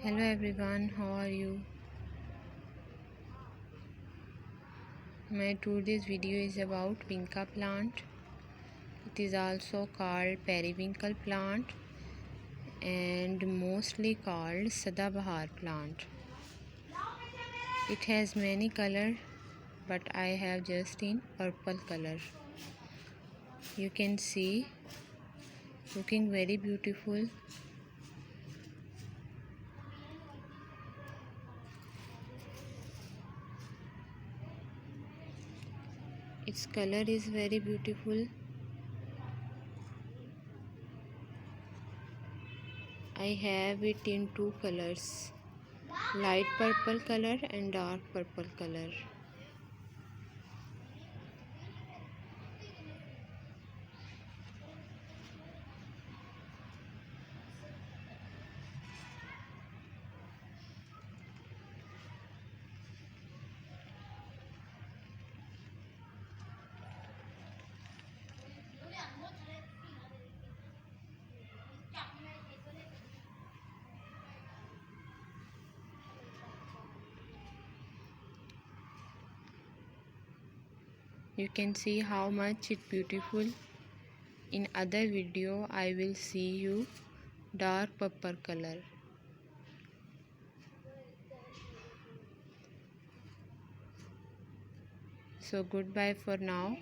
Hello everyone, how are you? My today's video is about vinca plant. It is also called periwinkle plant and mostly called sadabahar plant. It has many colors, but I have just in purple color. You can see looking very beautiful. Its color is very beautiful. I have it in two colors, light purple color and dark purple color. You can see how much it beautiful. In other video I will see you dark purple color. So goodbye for now.